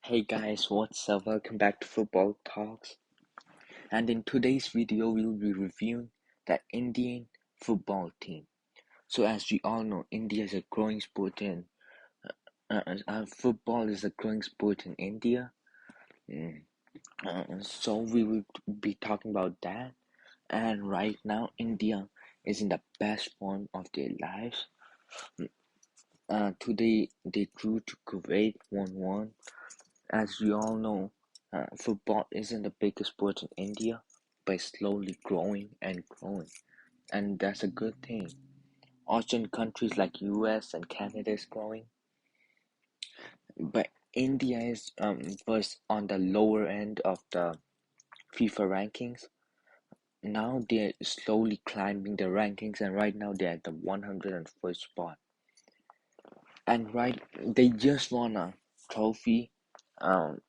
Hey guys, what's up? Welcome back to Football Talks. And in today's video, we'll be reviewing the Indian football team. So, as we all know, India is a growing sport in football is a growing sport in India. Mm, so we will be talking about that. And right now, India is in the best form of their lives. Today they drew to Kuwait 1-1. As we all know, football isn't the biggest sport in India, but it's slowly growing and growing, and that's a good thing. Also, in countries like US and Canada is growing, but India is was on the lower end of the FIFA rankings. Now they're slowly climbing the rankings, and right now they're at the 101st spot. And they just won a trophy, um,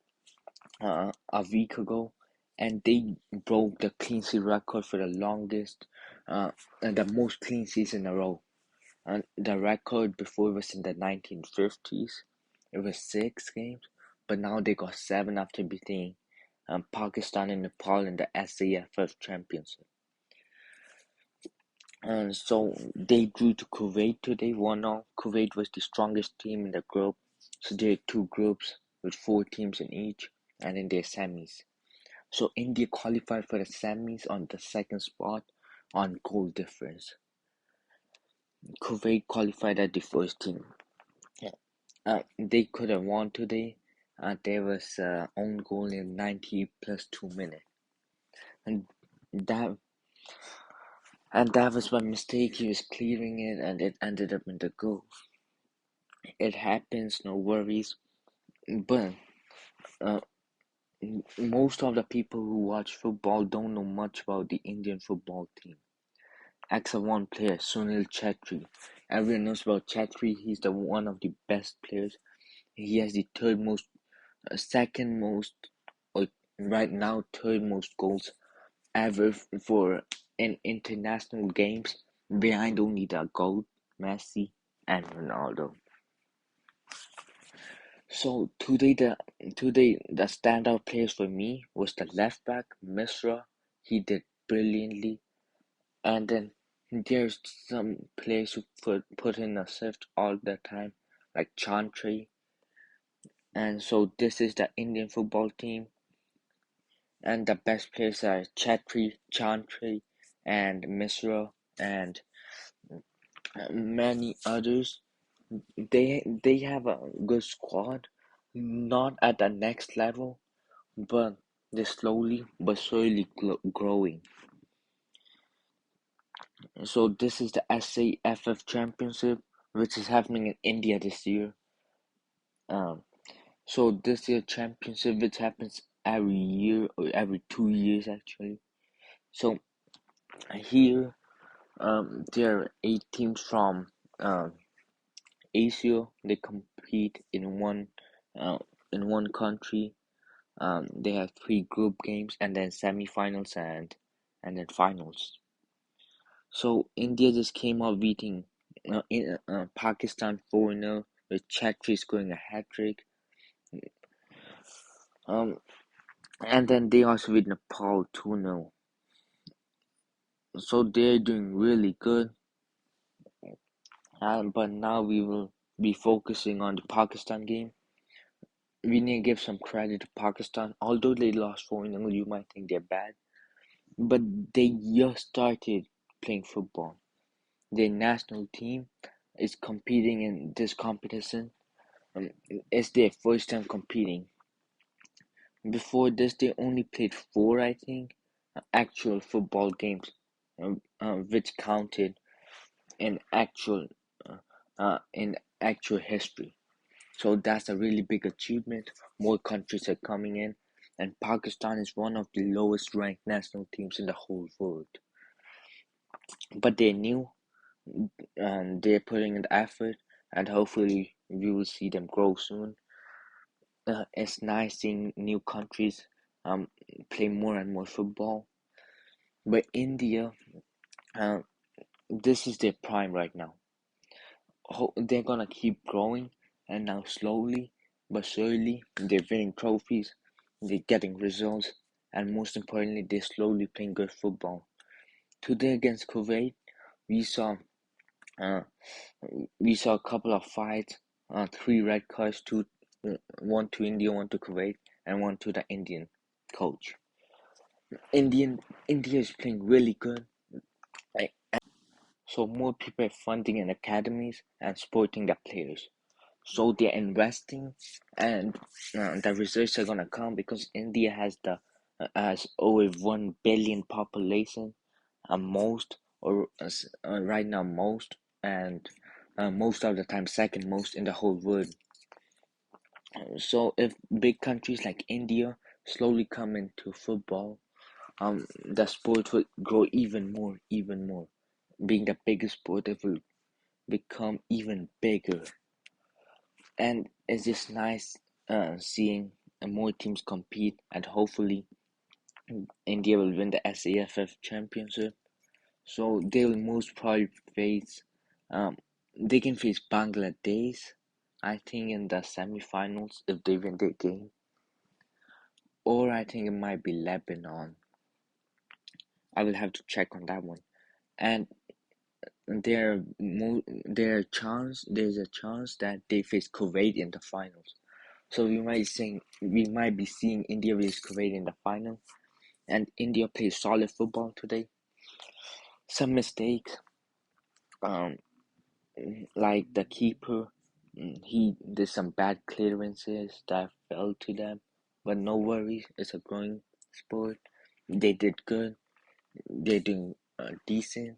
a week ago, and they broke the clean sheet record for the longest and the most clean sheets in a row. And the record before was in the 1950s. It was 6 games, but now they got 7 after beating Pakistan and Nepal in the SAFF Championship. And so they drew to Kuwait today, 1-0. Kuwait was the strongest team in the group, so there are 2 groups with 4 teams in each, and in their semis. So India qualified for the semis on the second spot on goal difference. Kuwait qualified as the first team. They could have won today. There was own goal in 90 plus 2 minutes, and that was one mistake. He was clearing it, and it ended up in the goal. It happens, no worries. But uh, most of the people who watch football don't know much about the Indian football team. Except one player, Sunil Chetri. Everyone knows about Chetri. He's the one of the best players. He has the second most, or right now third most goals ever for in international games, behind only the GOAT, Messi, and Ronaldo. So today the standout players for me was the left back Misra. He did brilliantly. And then there's some players who put in a shift all the time, like Chantry. And so this is the Indian football team, and the best players are Chetri, Chantry, and Misra, and many others. They have a good squad, not at the next level, but they're slowly but surely growing. So this is the SAFF Championship, which is happening in India this year. Um, so this year championship, which happens every year or every 2 years actually. So here, there are 8 teams from Asia. They compete uh, in one country. They have 3 group games and then semifinals and then finals. So India just came out beating Pakistan 4-0 with Chetri scoring a hat trick. And then they also beat Nepal 2-0. So they're doing really good. But now we will be focusing on the Pakistan game. We need to give some credit to Pakistan. Although they lost 4-0, you might think they're bad. But they just started playing football. Their national team is competing in this competition. It's their first time competing. Before this, they only played 4, I think, actual football games, which counted in actual history. So that's a really big achievement. More countries are coming in, and Pakistan is one of the lowest ranked national teams in the whole world. But they're new, and they're putting in the effort, and hopefully we will see them grow soon. It's nice seeing new countries play more and more football. But India, uh, this is their prime right now. They're gonna keep growing, and now slowly but surely they're winning trophies, they're getting results, and most importantly, they're slowly playing good football. Today against Kuwait, we saw uh, we saw a couple of fights, three red cards, one to India, one to Kuwait, and one to the Indian coach. India is playing really good, like, so more people are funding in academies and supporting the players. So they're investing, and the results are gonna come because India has over 1 billion population, most or right now most, and most of the time second most in the whole world. So if big countries like India slowly come into football, the sport will grow even more. Being the biggest sport, it will become even bigger, and it's just nice seeing more teams compete, and hopefully India will win the SAFF championship. So they will most probably face, um, they can face Bangladesh, I think, in the semi-finals if they win their game, or I think it might be Lebanon. I will have to check on that one. And there's a chance that they face Kuwait in the finals. So we might be seeing India vs Kuwait in the final, and India plays solid football today. Some mistakes, um, like the keeper, he did some bad clearances that fell to them, but no worries. It's a growing sport. They did good. They're doing decent,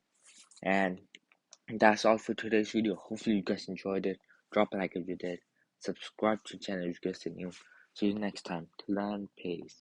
and that's all for today's video. Hopefully you guys enjoyed it. Drop a like if you did. Subscribe to the channel if you guys are new. See you next time. Till then, peace.